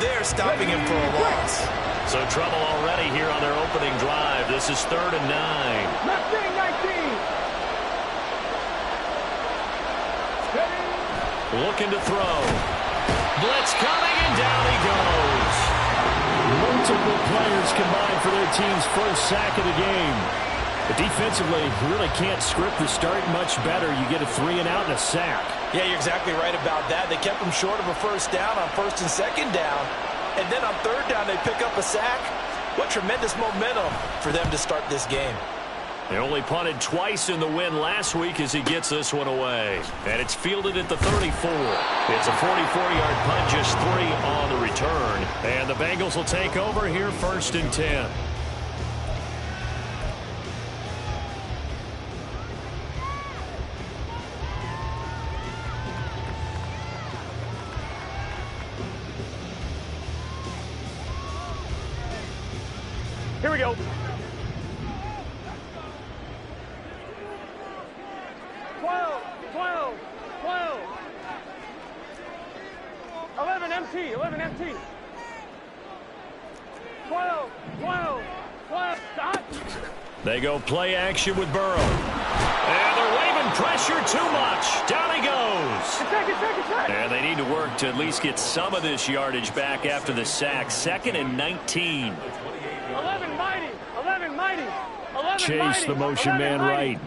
there, stopping him for a loss. So trouble already here on their opening drive. This is 3rd and 9. 19. Looking to throw. Blitz coming, and down he goes. Multiple players combined for their team's first sack of the game. But defensively, you really can't script the start much better. You get a 3-and-out and a sack. Yeah, you're exactly right about that. They kept him short of a first down on 1st and 2nd down. And then on 3rd down, they pick up a sack. What tremendous momentum for them to start this game. They only punted twice in the win last week as he gets this one away. And it's fielded at the 34. It's a 44-yard punt, just 3 on the return. And the Bengals will take over here 1st and 10. Here we go. empty. 12, 12, 12, stop. They go play action with Burrow. And they're waving pressure too much. Down he goes. Second. And they need to work to at least get some of this yardage back after the sack. 2nd and 19. 11 mighty. 11 mighty. 11 Chase mighty. the motion man right.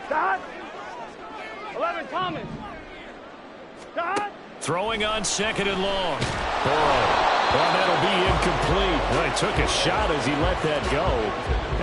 Stop. 11 Thomas. Stop. Throwing on 2nd and long. Burrow. Well, that'll be incomplete. Well, he took a shot as he let that go.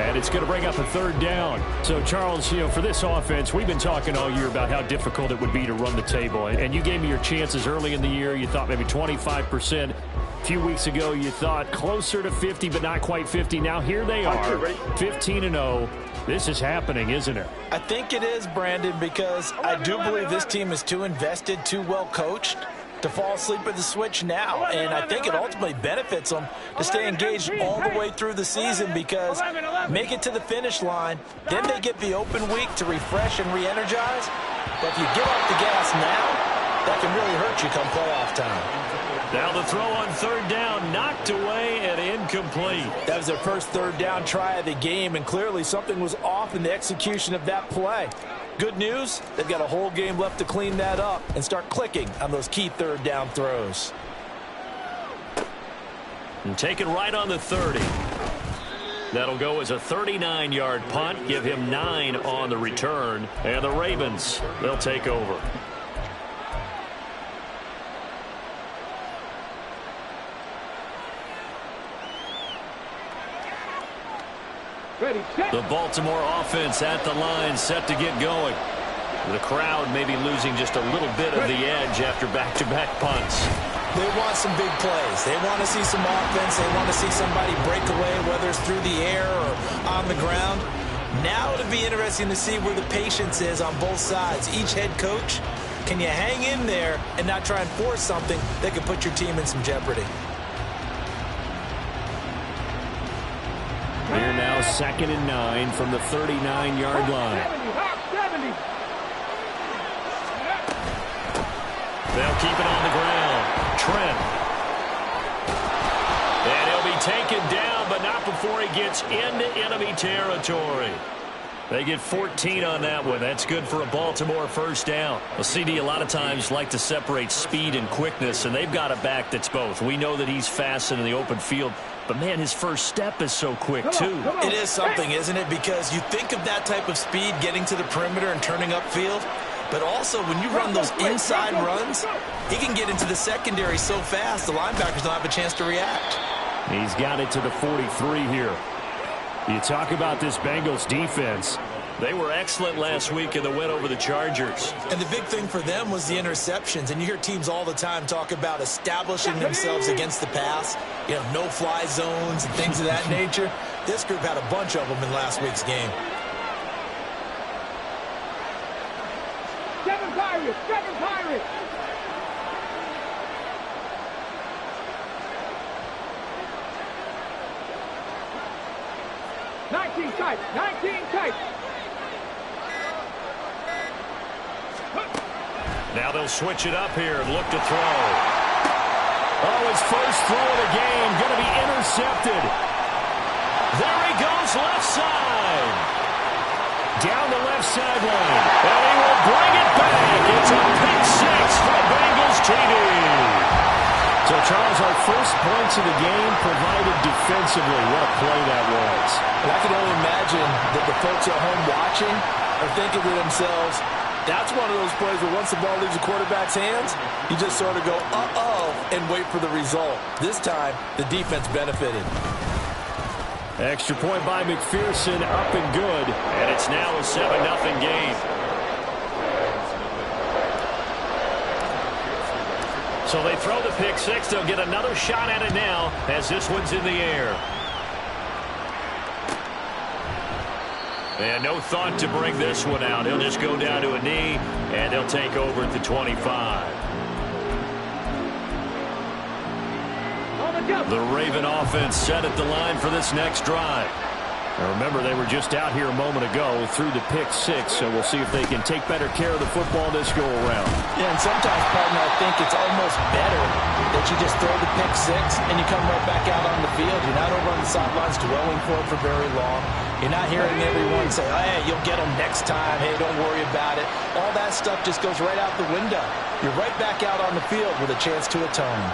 And it's going to bring up a 3rd down. So, Charles, for this offense, we've been talking all year about how difficult it would be to run the table. And you gave me your chances early in the year. You thought maybe 25%. A few weeks ago, you thought closer to 50, but not quite 50. Now, here they are, 15-0. This is happening, isn't it? I think it is, Brandon, because I do believe this team is too invested, too well coached to fall asleep at the switch now. And I think it ultimately benefits them to stay engaged all the way through the season, because make it to the finish line, then they get the open week to refresh and re-energize. But if you get off the gas now, that can really hurt you come playoff time. Now the throw on 3rd down, knocked away and incomplete. That was their first 3rd down try of the game, and clearly something was off in the execution of that play. Good news, they've got a whole game left to clean that up and start clicking on those key 3rd down throws. And take it right on the 30. That'll go as a 39-yard punt, give him 9 on the return. And the Ravens, they'll take over. The Baltimore offense at the line, set to get going. The crowd may be losing just a little bit of the edge after back-to-back punts. They want some big plays. They want to see some offense. They want to see somebody break away, whether it's through the air or on the ground. Now it'll be interesting to see where the patience is on both sides. Each head coach, can you hang in there and not try and force something that could put your team in some jeopardy? Here now 2nd and 9 from the 39-yard line. 70. They'll keep it on the ground. Trent. And he'll be taken down, but not before he gets into enemy territory. They get 14 on that one. That's good for a Baltimore 1st down. Well, CD a lot of times like to separate speed and quickness, and they've got a back that's both. We know that he's fast in the open field, but, man, his first step is so quick, too. It is something, isn't it? Because you think of that type of speed getting to the perimeter and turning upfield, but also when you run those inside runs, he can get into the secondary so fast the linebackers don't have a chance to react. He's got it to the 43 here. You talk about this Bengals defense. They were excellent last week in the win over the Chargers. And the big thing for them was the interceptions. And you hear teams all the time talk about establishing themselves against the pass, no-fly zones and things of that nature. This group had a bunch of them in last week's game. Seven Pirates. 19 tight. Now they'll switch it up here and look to throw. Oh, his first throw of the game going to be intercepted. There he goes, left side. Down the left sideline. And he will bring it back. It's a pick six for the Bengals TD. So, Charles, our first points of the game provided defensively. What a play that was. And I can only imagine that the folks at home watching are thinking to themselves, that's one of those plays where once the ball leaves the quarterback's hands, you just sort of go, uh-oh, and wait for the result. This time, the defense benefited. Extra point by McPherson, up and good. And it's now a 7-0 game. So they throw the pick six. They'll get another shot at it now as this one's in the air. And no thought to bring this one out. He'll just go down to a knee, and they'll take over at the 25. The Raven offense set at the line for this next drive. Now remember, they were just out here a moment ago through the pick six, so we'll see if they can take better care of the football this go around. Yeah, and sometimes, partner, I think it's almost better that you just throw the pick six and you come right back out on the field. You're not over on the sidelines dwelling for it for very long. You're not hearing everyone say, oh, hey, you'll get them next time. Hey, don't worry about it. All that stuff just goes right out the window. You're right back out on the field with a chance to atone.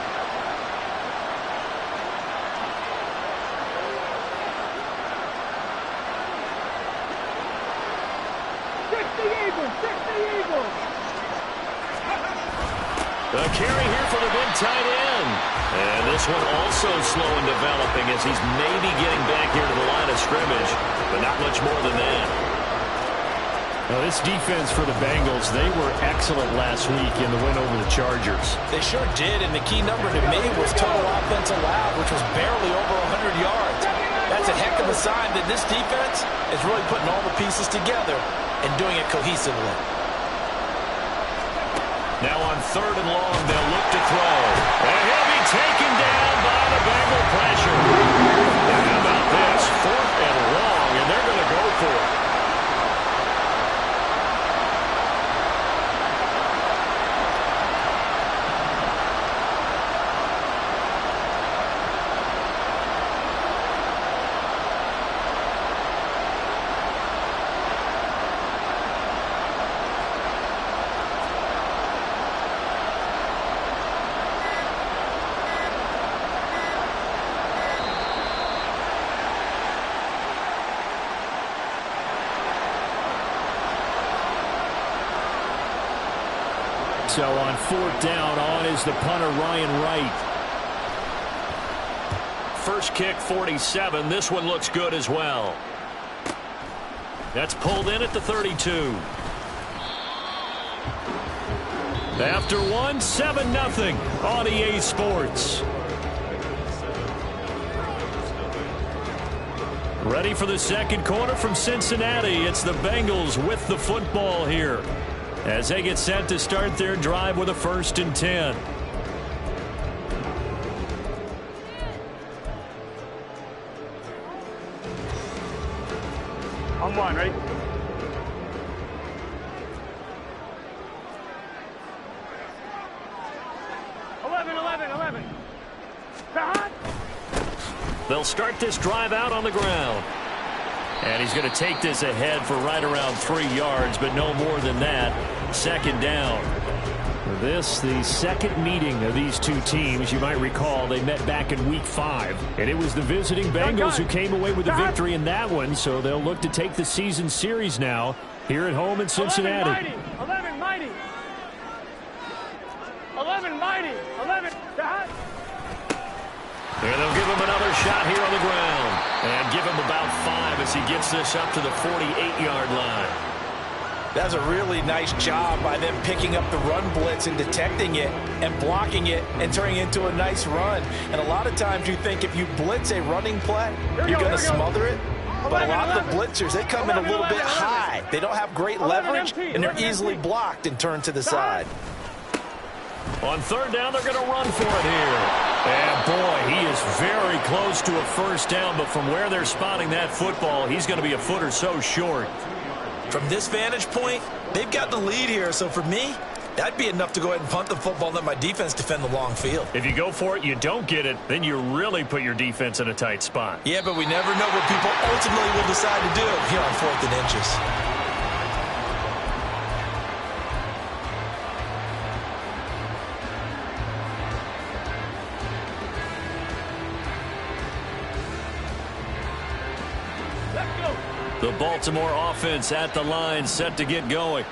The carry here for the big tight end. And this one also slow in developing as he's maybe getting back here to the line of scrimmage, but not much more than that. Now, this defense for the Bengals, they were excellent last week in the win over the Chargers. They sure did, and the key number to me was total offense allowed, which was barely over 100 yards. That's a heck of a sign that this defense is really putting all the pieces together and doing it cohesively. Now on 3rd and long, they'll look to throw. And he'll be taken down by the Bengal pressure. And how about this? 4th and long, and they're going to go for it. So on 4th down, on is the punter, Ryan Wright. First kick, 47. This one looks good as well. That's pulled in at the 32. After one, 7-0 on EA Sports. Ready for the second quarter from Cincinnati. It's the Bengals with the football here as they get set to start their drive with a 1st and 10. On one, ready? Eleven. They'll start this drive out on the ground. And he's going to take this ahead for right around 3 yards, but no more than that. 2nd down. For this, the second meeting of these two teams, you might recall they met back in Week 5. And it was the visiting Bengals who came away with the victory in that one, so they'll look to take the season series now here at home in Cincinnati. 11 mighty. 11 mighty. 11 dot. And they'll give him another shot here on the ground. And give him about 5 as he gets this up to the 48-yard line. That's a really nice job by them picking up the run blitz and detecting it and blocking it and turning it into a nice run. And a lot of times you think if you blitz a running play, you're going to smother it. But a lot of the blitzers, they come in a little bit high. They don't have great leverage, and they're easily blocked and turned to the side. On 3rd down, they're going to run for it here. And, boy, he is very close to a 1st down, but from where they're spotting that football, he's going to be a foot or so short. From this vantage point, they've got the lead here. So for me, That'd be enough to go ahead and punt the football and let my defense defend the long field. If you go for it, you don't get it, then you really put your defense in a tight spot. Yeah, but we never know what people ultimately will decide to do here on 4th and inches. The Baltimore offense at the line, set to get going.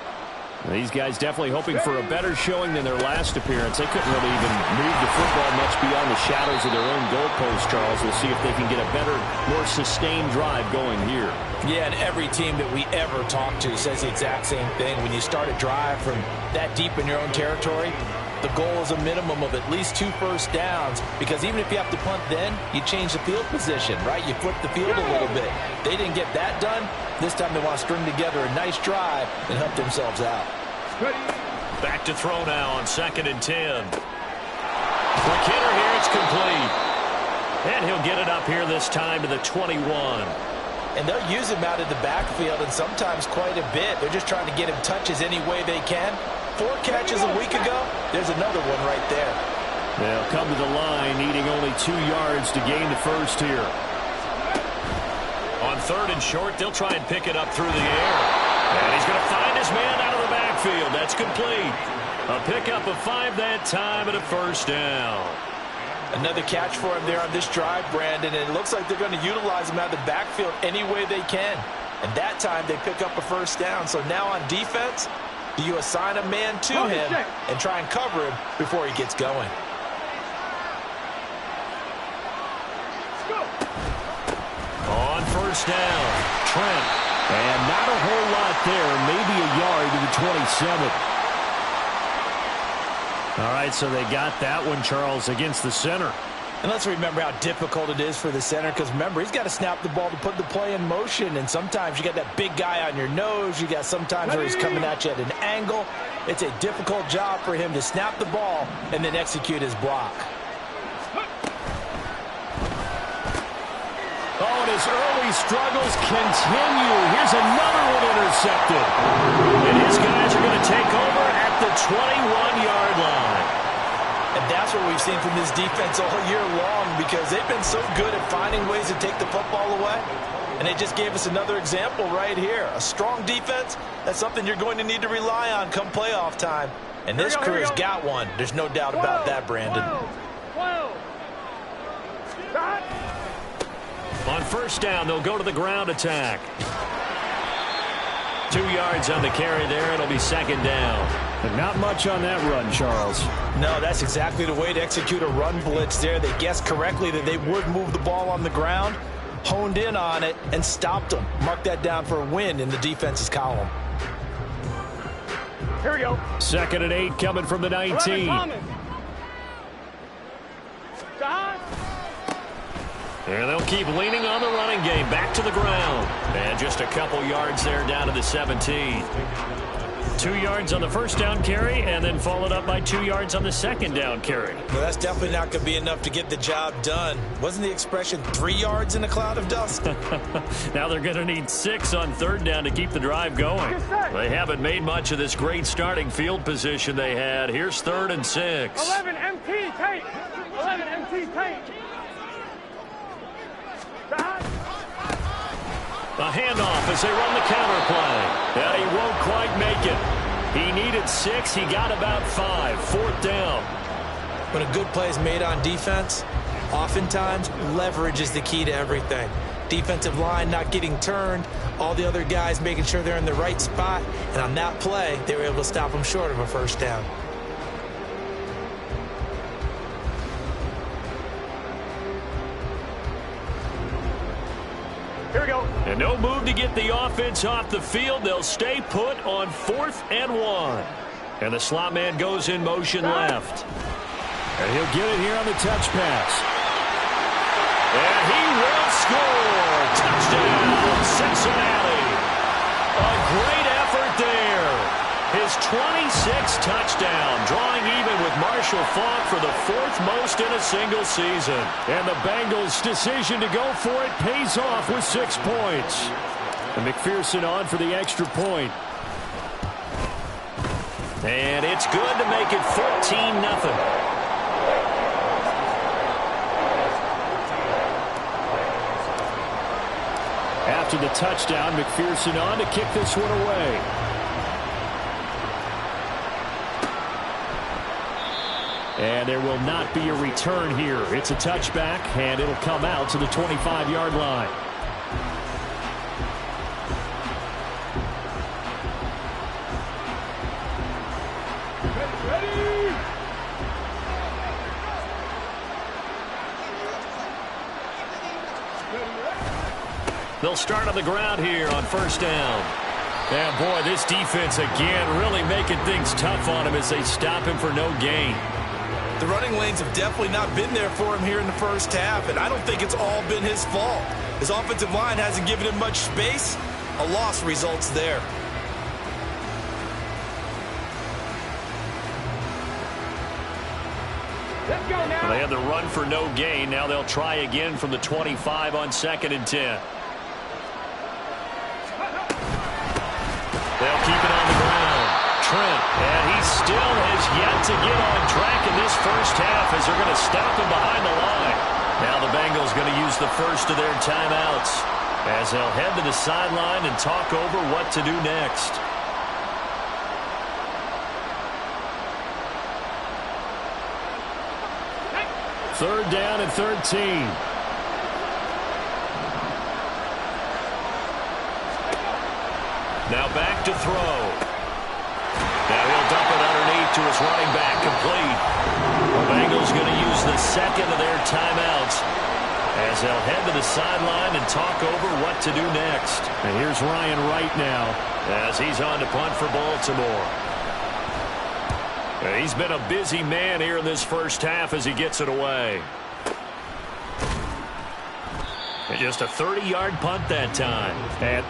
These guys definitely hoping for a better showing than their last appearance. They couldn't really even move the football much beyond the shadows of their own goalpost, Charles. We'll see if they can get a better, more sustained drive going here. Yeah, and every team that we ever talk to says the exact same thing. When you start a drive from that deep in your own territory, the goal is a minimum of at least 2 first downs, because even if you have to punt then, you change the field position, right? You flip the field a little bit. They didn't get that done. This time they want to string together a nice drive and help themselves out. Back to throw now on 2nd and 10. McKinnon here, it's complete. And he'll get it up here this time to the 21. And they'll use him out of the backfield, and sometimes quite a bit. They're just trying to get him touches any way they can. 4 catches a week ago, there's another one right there. They'll come to the line, needing only 2 yards to gain the first here. On 3rd and short, they'll try and pick it up through the air. And he's going to find his man out of the backfield. That's complete. A pickup of 5 that time and a first down. Another catch for him there on this drive, Brandon, and it looks like they're going to utilize him out of the backfield any way they can. And that time they pick up a first down. So now on defense, do you assign a man to him and try and cover him before he gets going? On first down, Trent. And not a whole lot there, maybe a yard to the 27. All right, so they got that one, Charles, against the center. And let's remember how difficult it is for the center, because remember, he's got to snap the ball to put the play in motion, and sometimes you got that big guy on your nose. You got sometimes where he's coming at you at an angle. It's a difficult job for him to snap the ball and then execute his block. Oh, and his early struggles continue. Here's another one intercepted. And his guys are going to take over at the 21-yard line. And that's what we've seen from this defense all year long, because they've been so good at finding ways to take the football away. And they just gave us another example right here. A strong defense, that's something you're going to need to rely on come playoff time. And this crew has got one. There's no doubt about that, Brandon. On first down, they'll go to the ground attack. 2 yards on the carry there. It'll be 2nd down. But not much on that run, Charles. No, that's exactly the way to execute a run blitz there. They guessed correctly that they would move the ball on the ground, honed in on it, and stopped them. Mark that down for a win in the defense's column. Here we go. 2nd and 8 coming from the 19. And they'll keep leaning on the running game. Back to the ground. And just a couple yards there down to the 17. 2 yards on the first down carry, and then followed up by 2 yards on the 2nd down carry. Well, that's definitely not going to be enough to get the job done. Wasn't the expression 3 yards in a cloud of dust? Now they're going to need 6 on 3rd down to keep the drive going. They haven't made much of this great starting field position they had. Here's 3rd and 6. 11 MT tape. 11 MT tape. A handoff as they run the counter play. And he won't quite make it. He needed 6. He got about 5. 4th down. When a good play is made on defense, oftentimes leverage is the key to everything. Defensive line not getting turned, all the other guys making sure they're in the right spot, and on that play, they were able to stop them short of a first down. Here we go. And no move to get the offense off the field. They'll stay put on 4th and 1. And the slot man goes in motion left. And he'll get it here on the touch pass. And he will score. Touchdown, Cincinnati. A great effort there. His 26th touchdown, drawing even with Marshall Faulk for the 4th most in a single season. And the Bengals' decision to go for it pays off with 6 points. And McPherson on for the extra point. And it's good to make it 14-0. After the touchdown, McPherson on to kick this one away. And there will not be a return here. It's a touchback, and it'll come out to the 25-yard line. They'll start on the ground here on first down. And, boy, this defense, again, really making things tough on him as they stop him for no gain. The running lanes have definitely not been there for him here in the first half, and I don't think it's all been his fault. His offensive line hasn't given him much space. A loss results there. Let's go now. Well, they had the run for no gain. Now they'll try again from the 25 on 2nd and 10. They'll keep it on the ground. Trent, and he still has yet to get on track in this first half as they're going to stop him behind the line. Now the Bengals going to use the first of their timeouts as they'll head to the sideline and talk over what to do next. Third down and 13. Now back to throw. Now he'll dump it underneath to his running back, complete. The Bengals going to use the second of their timeouts as they'll head to the sideline and talk over what to do next. And here's Ryan Wright now as he's on to punt for Baltimore. He's been a busy man here in this first half as he gets it away. And just a 30-yard punt that time. And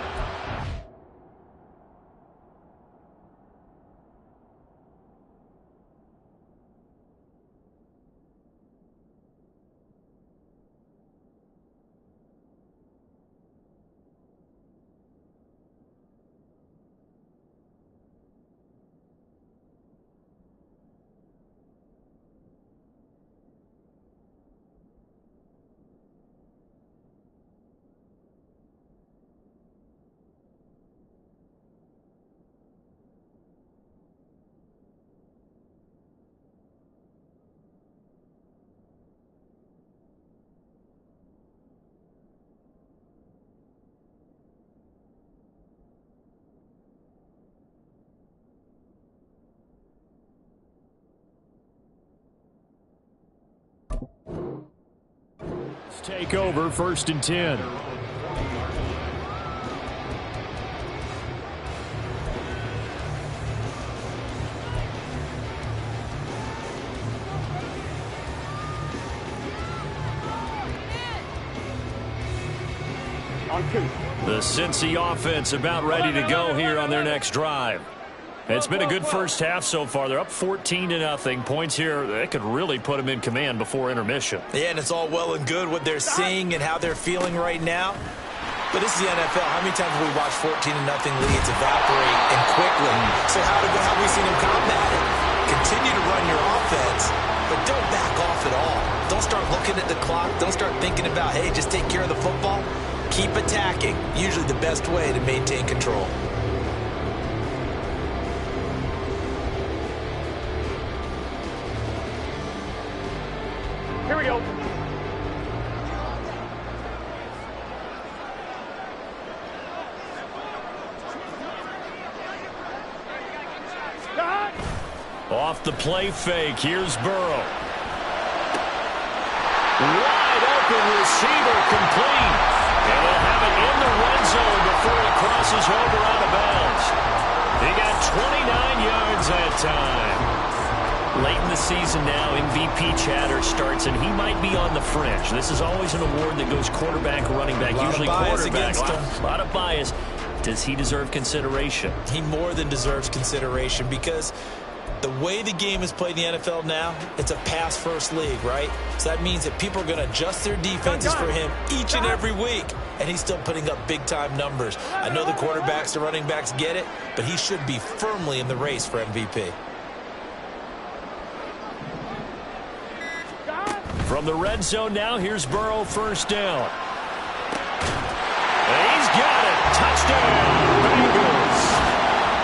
take over 1st and 10. The Cincy offense about ready to go here on their next drive. It's been a good first half so far. They're up 14-0. Points here, they could really put them in command before intermission. Yeah, and it's all well and good what they're seeing and how they're feeling right now. But this is the NFL. How many times have we watched 14-0 leads evaporate and quickly? So how have we seen them combat it? Continue to run your offense, but don't back off at all. Don't start looking at the clock. Don't start thinking about, hey, just take care of the football. Keep attacking. Usually the best way to maintain control. Here we go. Off the play fake, here's Burrow. Wide open receiver, complete. And they'll have it in the red zone before it crosses over out of bounds. He got 29 yards that time. Late in the season now, MVP chatter starts, and he might be on the fringe. This is always an award that goes quarterback, running back, usually quarterback. A lot of bias. Does he deserve consideration? He more than deserves consideration because The way the game is played in the NFL now, it's a pass-first league, right? So that means that people are going to adjust their defenses for him each and every week, and he's still putting up big-time numbers. I know the quarterbacks, the running backs get it, but he should be firmly in the race for MVP. From the red zone now, here's Burrow, first down. He's got it. Touchdown, Bengals.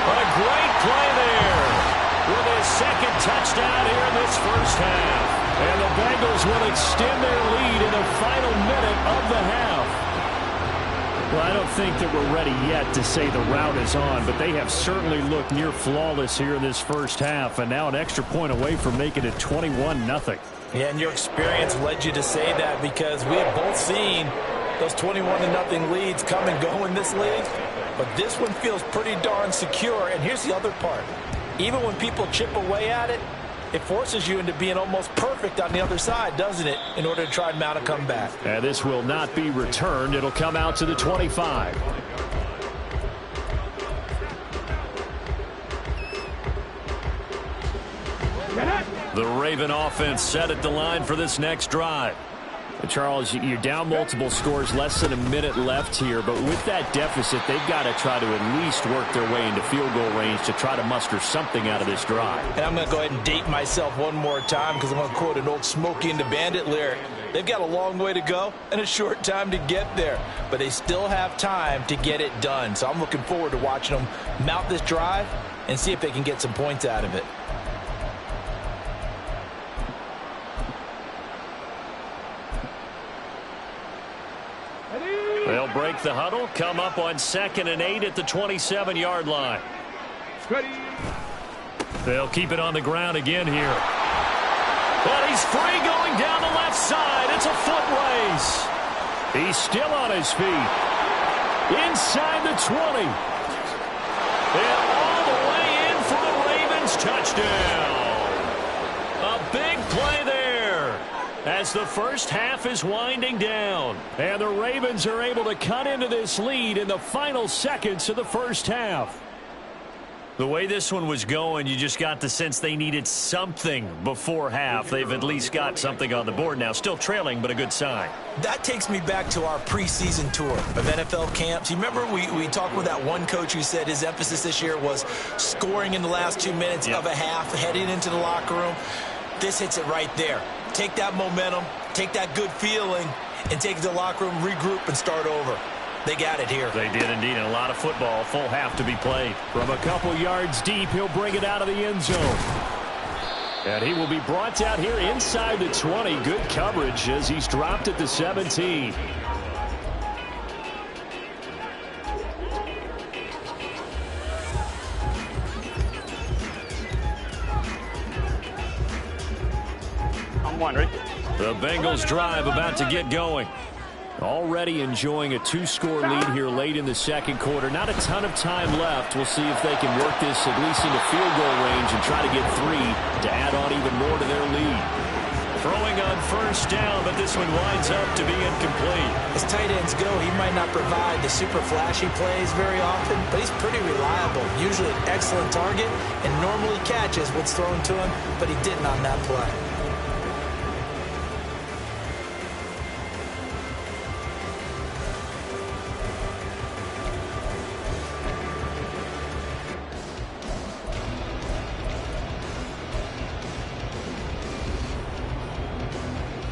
What a great play there with his second touchdown here in this first half. And the Bengals will extend their lead in the final minute of the half. Well, I don't think that we're ready yet to say the route is on, but they have certainly looked near flawless here in this first half, and now an extra point away from making it 21-0. Yeah, and your experience led you to say that because we have both seen those 21-0 leads come and go in this league. But this one feels pretty darn secure. And here's the other part. Even when people chip away at it, it forces you into being almost perfect on the other side, doesn't it, in order to try and mount a comeback. And this will not be returned. It'll come out to the 25. The Raven offense set at the line for this next drive. Charles, you're down multiple scores, less than a minute left here, but with that deficit, they've got to try to at least work their way into field goal range to try to muster something out of this drive. And I'm going to go ahead and date myself one more time because I'm going to quote an old Smokey and the Bandit lyric. They've got a long way to go and a short time to get there, but they still have time to get it done. So I'm looking forward to watching them mount this drive and see if they can get some points out of it. They'll break the huddle, come up on 2nd and 8 at the 27-yard line. They'll keep it on the ground again here. But he's free going down the left side. It's a foot race. He's still on his feet. Inside the 20. And all the way in for the Ravens touchdown. A big play there as the first half is winding down. And the Ravens are able to cut into this lead in the final seconds of the first half. The way this one was going, you just got the sense they needed something before half. They've at least got something on the board now. Still trailing, but a good sign. That takes me back to our preseason tour of NFL camps. You remember we talked with that one coach who said his emphasis this year was scoring in the last 2 minutes of a half, heading into the locker room. This hits it right there. Take that momentum, take that good feeling, and take it to the locker room, regroup, and start over. They got it here. They did indeed. And a lot of football, full half to be played. From a couple yards deep, he'll bring it out of the end zone. And he will be brought down here inside the 20. Good coverage as he's dropped at the 17. I'm wondering. The Bengals drive about to get going. Already enjoying a 2-score lead here late in the second quarter. Not a ton of time left. We'll see if they can work this at least into field goal range and try to get 3 to add on even more to their lead. Throwing on first down, but this one winds up to be incomplete. As tight ends go, he might not provide the super flashy plays very often, but he's pretty reliable. Usually an excellent target and normally catches what's thrown to him, but he didn't on that play.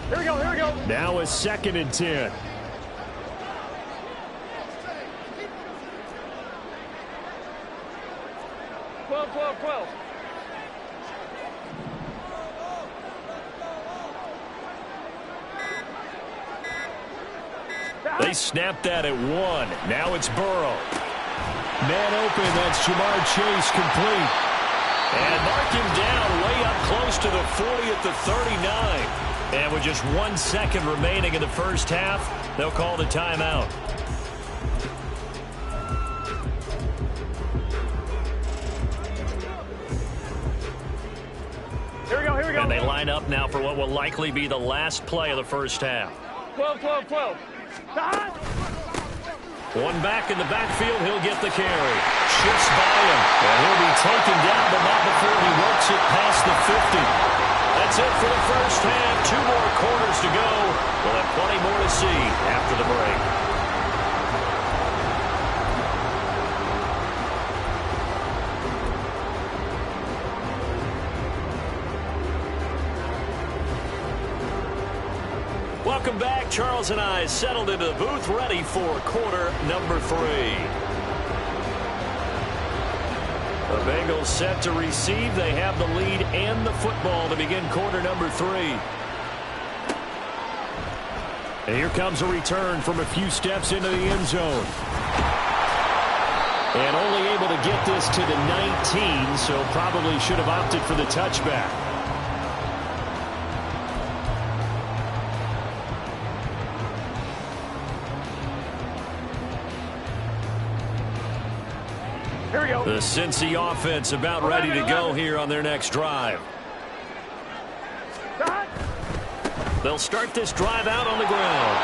Here we go. Now a 2nd and 10. Twelve. They snapped that at 1. Now it's Burrow. Man open, that's Jamar Chase complete. And mark him down way up close to the 40 at the 39. And with just 1 second remaining in the first half, they'll call the timeout. Here we go. And they line up now for what will likely be the last play of the first half. 12. One back in the backfield, he'll get the carry. shifts by him. And he'll be taken down, but not before he works it past the 50. That's it for the first half. 2 more quarters to go. We'll have plenty more to see after the break. Welcome back. Charles and I settled into the booth, ready for quarter number 3. The Bengals set to receive. They have the lead and the football to begin quarter number 3. And here comes a return from a few steps into the end zone. And only able to get this to the 19, so probably should have opted for the touchback. Here we go. The Cincy offense about ready to go here on their next drive. They'll start this drive out on the ground.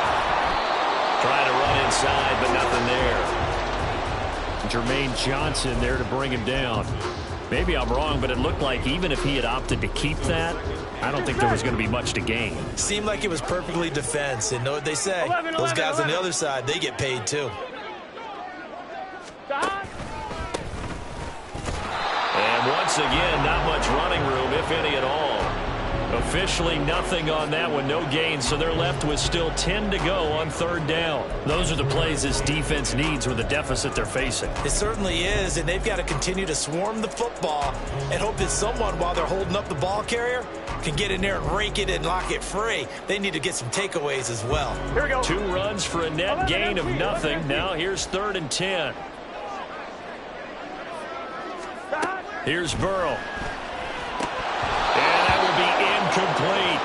Trying to run inside, but nothing there. Jermaine Johnson there to bring him down. Maybe I'm wrong, but it looked like even if he had opted to keep that, I don't think there was going to be much to gain. Seemed like it was perfectly defense, and know what they say. Those guys on the other side, they get paid too. And once again, not much running room, if any at all. Officially nothing on that one, no gain, so they're left with still 10 to go on third down. Those are the plays this defense needs with the deficit they're facing. It certainly is, and they've got to continue to swarm the football and hope that someone, while they're holding up the ball carrier, can get in there and rake it and lock it free. They need to get some takeaways as well. Here we go. 2 runs for a net gain of nothing. Now here's 3rd and 10. Here's Burrow. And that will be incomplete.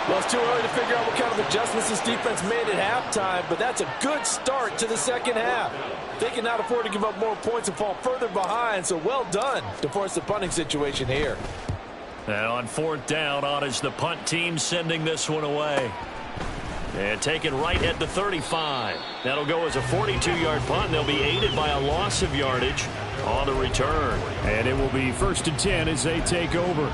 Well, it's too early to figure out what kind of adjustments this defense made at halftime, but that's a good start to the second half. They cannot afford to give up more points and fall further behind, so well done to force the punting situation here. And on 4th down, on is the punt team sending this one away. And taken right at the 35. That'll go as a 42-yard punt, and they'll be aided by a loss of yardage on the return. And it will be 1st and 10 as they take over.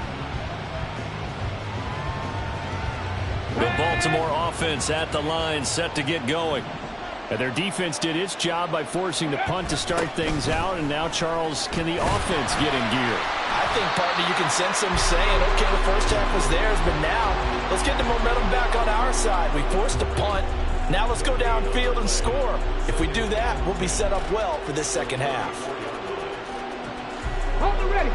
The Baltimore offense at the line, set to get going. And their defense did its job by forcing the punt to start things out, and now, Charles, can the offense get in gear? I think, partner, you can sense them saying, okay, the first half was theirs, but now let's get the momentum back on our side. We forced a punt. Now let's go downfield and score. If we do that, we'll be set up well for this second half. Hold it ready.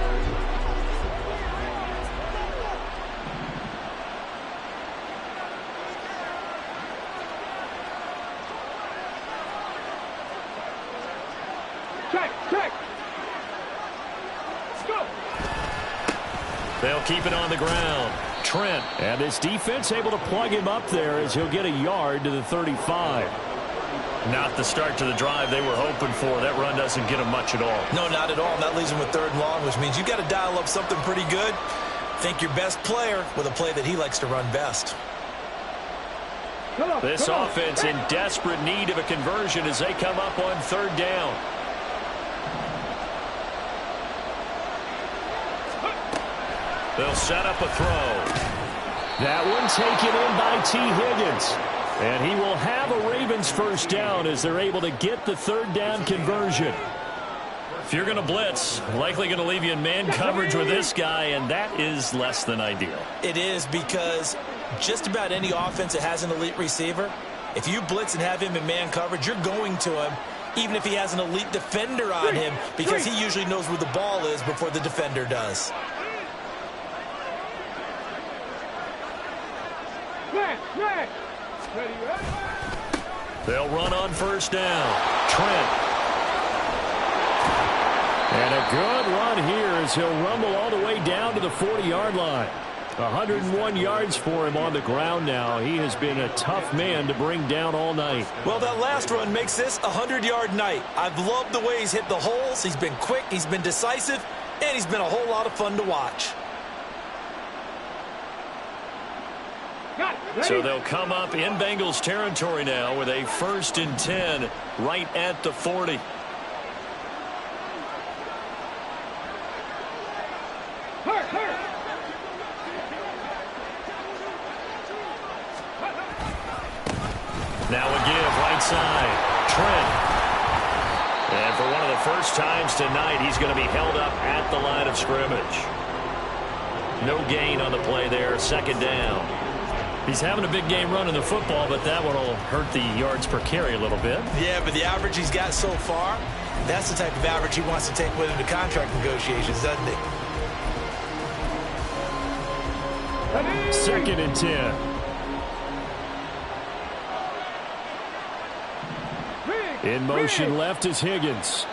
Check. Let's go. They'll keep it on the ground. Trent. And this defense able to plug him up there as he'll get a yard to the 35. Not the start to the drive they were hoping for. That run doesn't get them much at all. No, not at all. That leaves them with 3rd and long, which means you've got to dial up something pretty good. Think your best player with a play that he likes to run best. This offense in desperate need of a conversion as they come up on 3rd down. They'll set up a throw. That one taken in by T. Higgins. And he will have a Ravens 1st down as they're able to get the 3rd down conversion. If you're going to blitz, likely going to leave you in man coverage with this guy, and that is less than ideal. It is, because just about any offense that has an elite receiver, if you blitz and have him in man coverage, you're going to him, even if he has an elite defender on him, because he usually knows where the ball is before the defender does. Man. Ready. They'll run on 1st down. Trent. And a good run here as he'll rumble all the way down to the 40-yard line. 101 yards for him on the ground now. He has been a tough man to bring down all night. Well, that last run makes this a 100-yard night. I've loved the way he's hit the holes. He's been quick, he's been decisive, and he's been a whole lot of fun to watch. So they'll come up in Bengals territory now with a 1st and 10 right at the 40. Now a give right side. Trent. And for one of the first times tonight, he's going to be held up at the line of scrimmage. No gain on the play there. Second down. He's having a big game running the football, but that one will hurt the yards per carry a little bit. Yeah, but the average he's got so far, that's the type of average he wants to take with him to contract negotiations, doesn't he? Second and 10. In motion left is Higgins.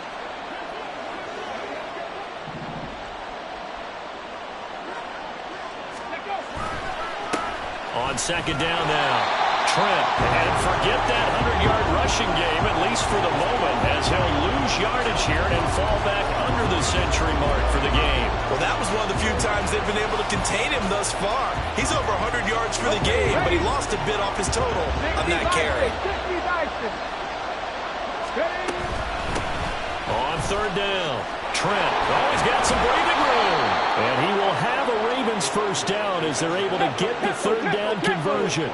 On second down now, Trent. And forget that 100-yard rushing game, at least for the moment, as he'll lose yardage here and fall back under the century mark for the game. Well, that was one of the few times they've been able to contain him thus far. He's over 100 yards for the game, but he lost a bit off his total on that carry. On third down, Trent. Oh, he's got some breathing room. And he will have a Ravens first down as they're able to get the third down conversion.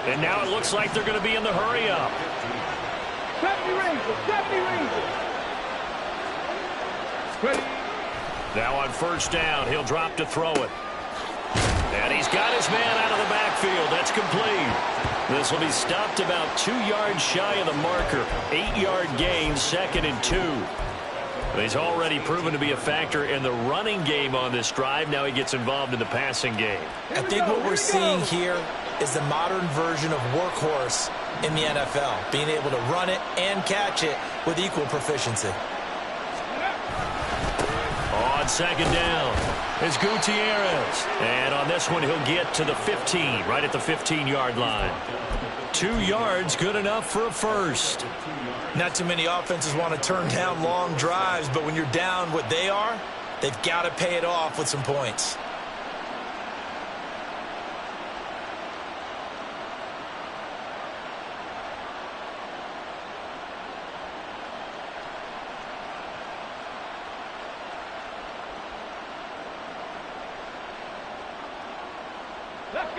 And now it looks like they're going to be in the hurry-up. 70 Rangers. Now on first down, he'll drop to throw it. And he's got his man out of the backfield. That's complete. This will be stopped about 2 yards shy of the marker. 8-yard gain, second and 2. He's already proven to be a factor in the running game on this drive. Now he gets involved in the passing game. I think what we're seeing here is the modern version of workhorse in the NFL, being able to run it and catch it with equal proficiency. On second down is Gutierrez. And on this one, he'll get to the 15, right at the 15-yard line. 2 yards, good enough for a first. Not too many offenses want to turn down long drives, but when you're down what they are, they've got to pay it off with some points.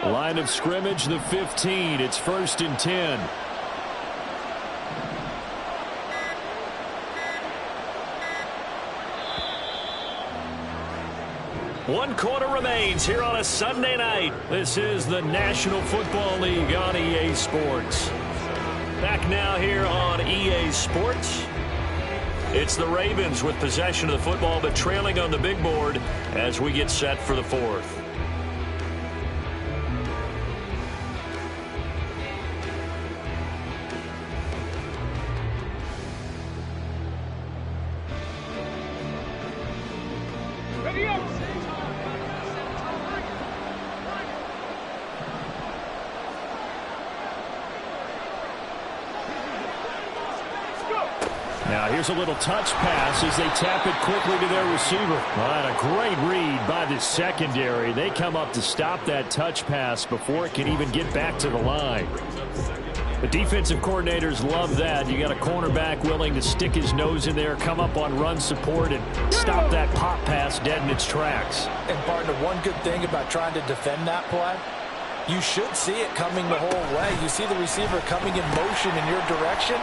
Line of scrimmage, the 15. It's first and 10. One quarter remains here on a Sunday night. This is the National Football League on EA Sports. Back now here on EA Sports. It's the Ravens with possession of the football, but trailing on the big board as we get set for the fourth. Now here's a little touch pass as they tap it quickly to their receiver. Well, and a great read by the secondary. They come up to stop that touch pass before it can even get back to the line. The defensive coordinators love that. You got a cornerback willing to stick his nose in there, come up on run support, and stop that pop pass dead in its tracks. And partner, one good thing about trying to defend that play, you should see it coming the whole way. You see the receiver coming in motion in your direction.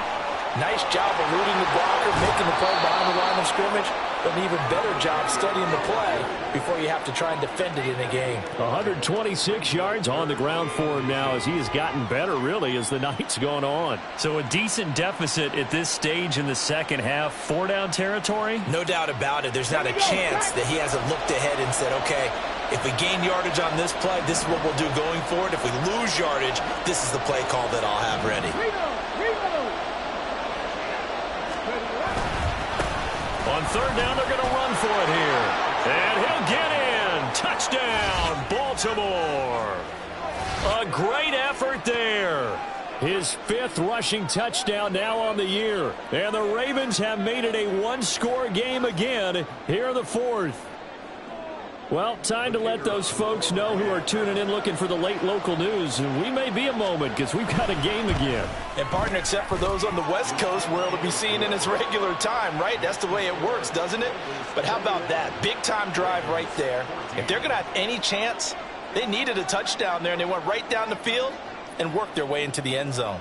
Nice job eluding the blocker, making the play behind the line of scrimmage, but an even better job studying the play before you have to try and defend it in a game. 126 yards on the ground for him now as he has gotten better, really, as the night's gone on. So a decent deficit at this stage in the second half. 4-down territory? No doubt about it. There's not a chance that he hasn't looked ahead and said, okay, if we gain yardage on this play, this is what we'll do going forward. If we lose yardage, this is the play call that I'll have ready. On third down, they're going to run for it here. And he'll get in. Touchdown, Baltimore. A great effort there. His 5th rushing touchdown now on the year. And the Ravens have made it a one-score game again here in the 4th. Well, time to let those folks know who are tuning in looking for the late local news. We may be a moment because we've got a game again. And partner, except for those on the West Coast, where it'll be seen in its regular time, right? That's the way it works, doesn't it? But how about that? Big-time drive right there. If they're going to have any chance, they needed a touchdown there, and they went right down the field and worked their way into the end zone.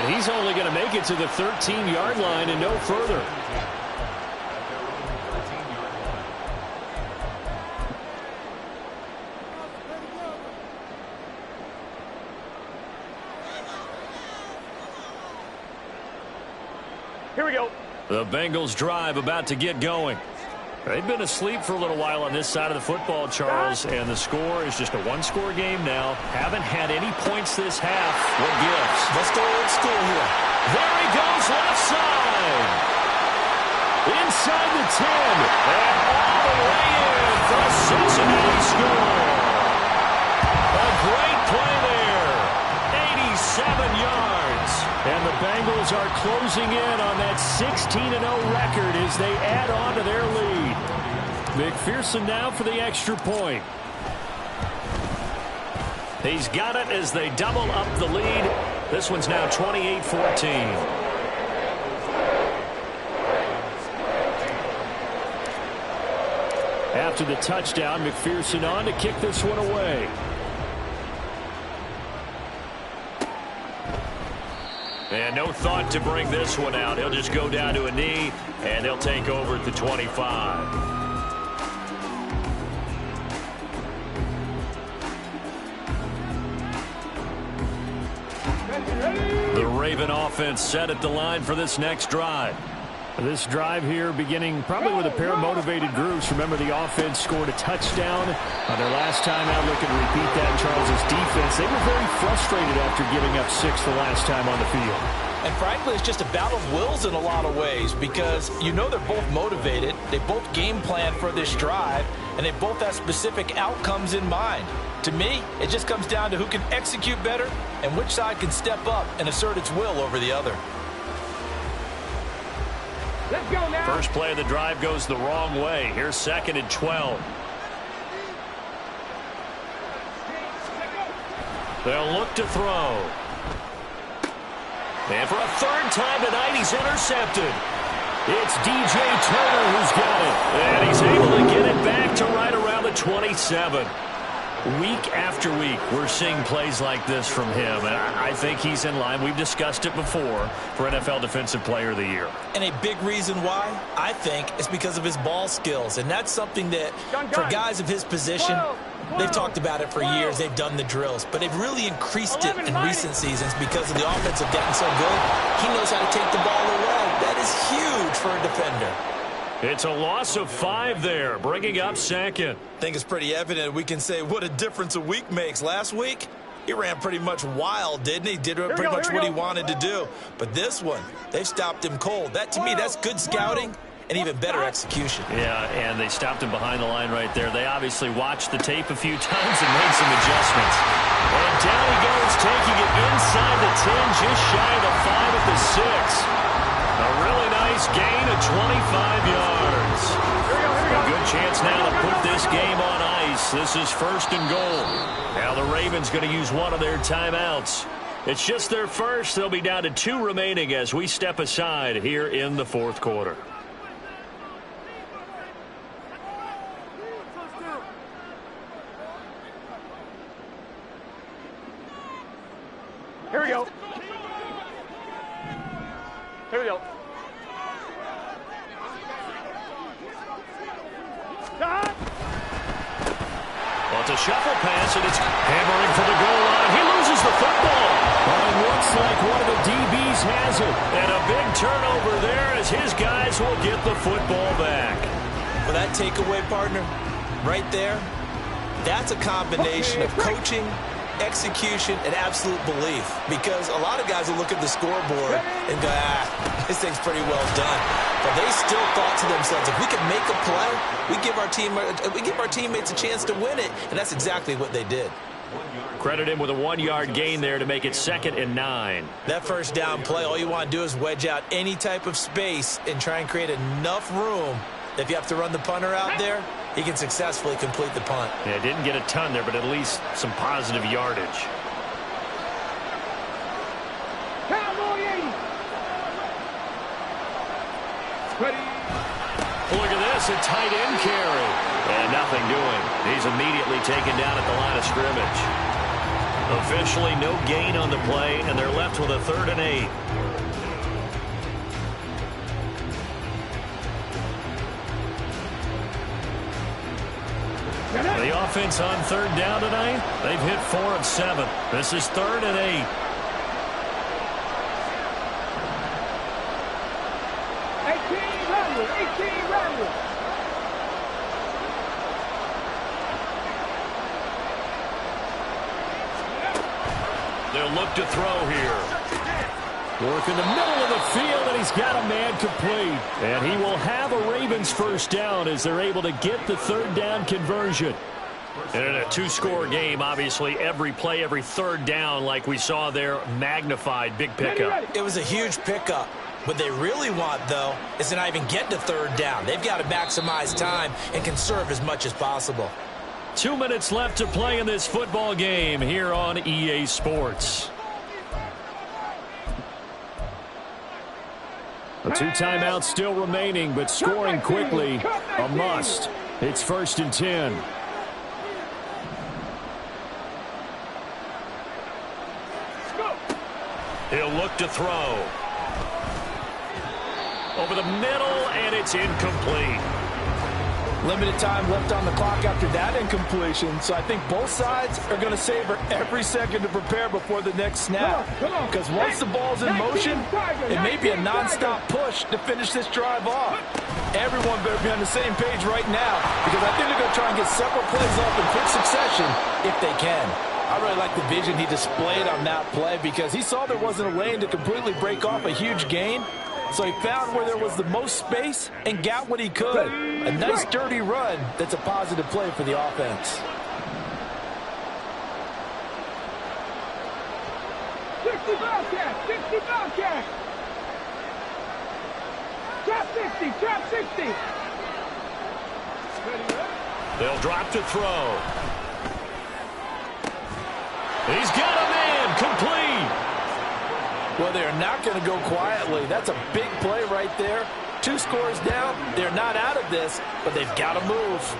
And he's only going to make it to the 13-yard line and no further. Here we go. The Bengals drive about to get going. They've been asleep for a little while on this side of the football, Charles, and the score is just a one-score game now. Haven't had any points this half. What gives? Let's go old school here. There he goes, left side. Inside the 10. And all the way in for a Cincinnati score. A great play there. 87 yards. And the Bengals are closing in on that 16-0 record as they add on to their lead. McPherson now for the extra point. He's got it as they double up the lead. This one's now 28-14. After the touchdown, McPherson on to kick this one away. And no thought to bring this one out. He'll just go down to a knee, and they'll take over at the 25. The Raven offense set at the line for this next drive. This drive here beginning probably with a pair of motivated groups. Remember, the offense scored a touchdown on their last time out. Looking to repeat that in Charles's defense. They were very frustrated after giving up 6 the last time on the field. And frankly, it's just a battle of wills in a lot of ways because you know they're both motivated. They both game plan for this drive, and they both have specific outcomes in mind. To me, it just comes down to who can execute better and which side can step up and assert its will over the other. Let's go now. First play of the drive goes the wrong way. Here's 2nd and 12. They'll look to throw. And for a third time tonight, he's intercepted. It's DJ Turner who's got it. And he's able to get it back to right around the 27. Week after week, we're seeing plays like this from him, and I think he's in line. We've discussed it before for NFL Defensive Player of the Year. And a big reason why, I think, is because of his ball skills. And that's something that, for guys of his position, they've talked about it for years. They've done the drills. But they've really increased it in recent seasons because of the offense have gotten so good. He knows how to take the ball away. That is huge for a defender. It's a loss of 5 there, bringing up 2nd. I think it's pretty evident we can say what a difference a week makes. Last week, he ran pretty much wild, didn't he? Did pretty much what he wanted to do. But this one, they've stopped him cold. That, to me, that's good scouting and even better execution. Yeah, and they stopped him behind the line right there. They obviously watched the tape a few times and made some adjustments. And down he goes, taking it inside the 10, just shy of the 5 at the 6. A really nice gain of 25 yards. A good chance now to put this game on ice. This is 1st and goal. Now the Ravens going to use one of their timeouts. It's just their first. They'll be down to 2 remaining as we step aside here in the 4th quarter. Here we go. Here we go. Well, it's a shuffle pass, and it's hammering for the goal line. He loses the football. Well, it looks like one of the DBs has it. And a big turnover there as his guys will get the football back. For that takeaway, partner, right there, that's a combination of coaching, execution, and absolute belief. Because a lot of guys will look at the scoreboard and go, this thing's pretty well done. But they still thought to themselves, if we can make a play, we give our teammates a chance to win it. And that's exactly what they did. Credit him with a 1-yard gain there to make it 2nd and 9. That first down play, all you want to do is wedge out any type of space and try and create enough room that if you have to run the punter out there, he can successfully complete the punt. Yeah, didn't get a ton there, but at least some positive yardage. Look at this, a tight end carry. And nothing doing. He's immediately taken down at the line of scrimmage. Officially no gain on the play, and they're left with a 3rd and 8. The offense on 3rd down tonight, they've hit 4 of 7. This is 3rd and 8. 18 run. They'll look to throw here. Work in the middle of the field, and he's got a man complete. And he will have a Ravens 1st down as they're able to get the 3rd down conversion. And in a 2-score game, obviously, every play, every 3rd down, like we saw there, magnified. Big pickup. It was a huge pickup. What they really want, though, is to not even get to 3rd down. They've got to maximize time and conserve as much as possible. 2 minutes left to play in this football game here on EA Sports. A 2 timeouts still remaining, but scoring quickly, a must. It's 1st and 10. He'll look to throw. Over the middle, and it's incomplete. Limited time left on the clock after that incompletion, so I think both sides are going to savor every second to prepare before the next snap. Because once the ball's in motion, it may be a nonstop push to finish this drive off. Everyone better be on the same page right now, because I think they're going to try and get several plays off in quick succession if they can. I really like the vision he displayed on that play, because he saw there wasn't a lane to completely break off a huge gain. So he found where there was the most space and got what he could. A nice dirty run that's a positive play for the offense. 60 Bobcat, 60 Bobcat. Trap 60, trap 60. They'll drop to throw. He's got a man complete. Well, they're not going to go quietly. That's a big play right there. 2 scores down. They're not out of this, but they've got to move.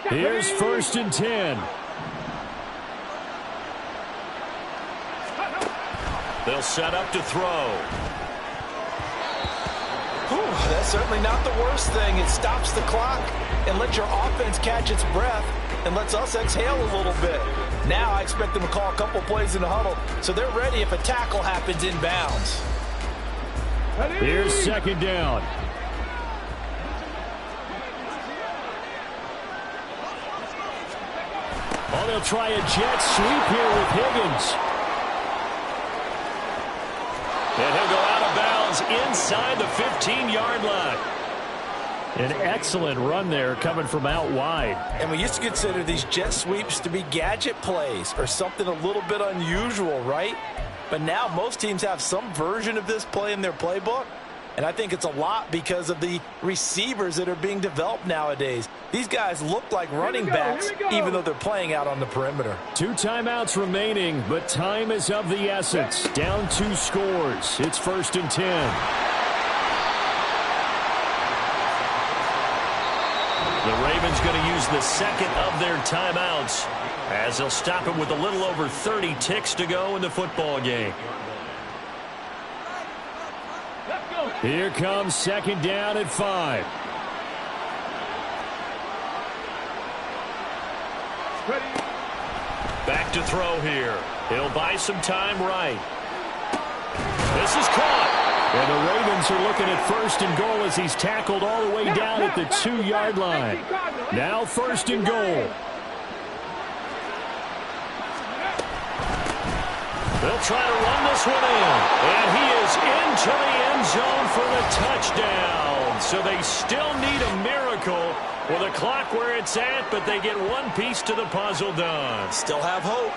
Here's 1st and 10. They'll set up to throw. That's certainly not the worst thing. It stops the clock and lets your offense catch its breath and lets us exhale a little bit. Now I expect them to call a couple plays in the huddle, so they're ready if a tackle happens inbounds. Here's 2nd down. Oh, they'll try a jet sweep here with Higgins. And he'll go out of bounds inside the 15-yard line. An excellent run there coming from out wide. And we used to consider these jet sweeps to be gadget plays or something a little bit unusual, right? But now most teams have some version of this play in their playbook. And I think it's a lot because of the receivers that are being developed nowadays. These guys look like running backs, even though they're playing out on the perimeter. 2 timeouts remaining, but time is of the essence. Down 2 scores. It's 1st and 10. The Ravens going to use the 2nd of their timeouts as they'll stop it with a little over 30 ticks to go in the football game. Here comes 2nd down at 5. Back to throw here. He'll buy some time right. This is caught. And the Ravens are looking at 1st and goal as he's tackled all the way down at the 2-yard line. Now 1st and goal. They'll try to run this one in. And he is into the end zone for the touchdown. So they still need a miracle with a clock where it's at, but they get one piece to the puzzle done. Still have hope.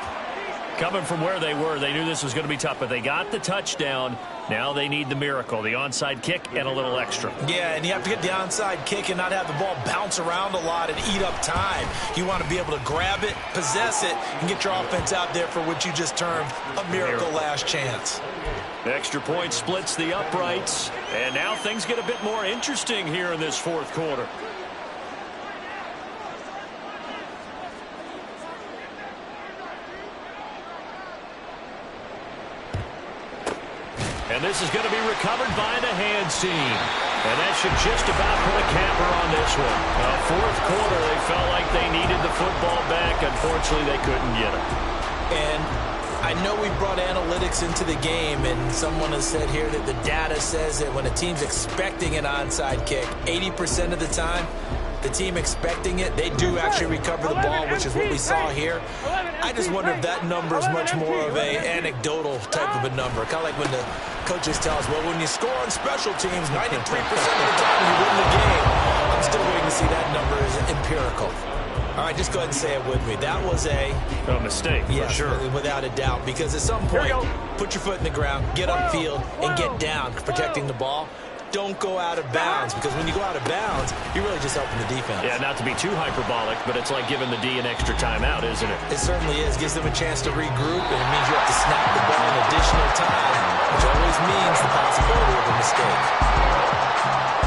Coming from where they were, they knew this was going to be tough, but they got the touchdown. Now they need the miracle, the onside kick and a little extra. Yeah, and you have to get the onside kick and not have the ball bounce around a lot and eat up time. You want to be able to grab it, possess it, and get your offense out there for what you just termed a miracle last chance. Extra point splits the uprights, and now things get a bit more interesting here in this fourth quarter. And this is going to be recovered by the hands team. And that should just about put a capper on this one. Fourth quarter, they felt like they needed the football back. Unfortunately, they couldn't get it. And I know we brought analytics into the game, and someone has said here that the data says that when a team's expecting an onside kick, 80% of the time, the team expecting it, they do actually recover the ball, which is what we saw here. I just wonder if that number is much more of a anecdotal type of a number. Kind of like when the coaches tell us, well, when you score on special teams, 93% of the time you win the game. I'm still waiting to see that number is empirical. All right, just go ahead and say it with me. That was a mistake, yes, for sure. Without a doubt, because at some point, put your foot in the ground, get upfield, and get down, protecting the ball. Don't go out of bounds, because when you go out of bounds, you're really just helping the defense. Yeah, not to be too hyperbolic, but it's like giving the D an extra timeout, isn't it? It certainly is. Gives them a chance to regroup, and it means you have to snap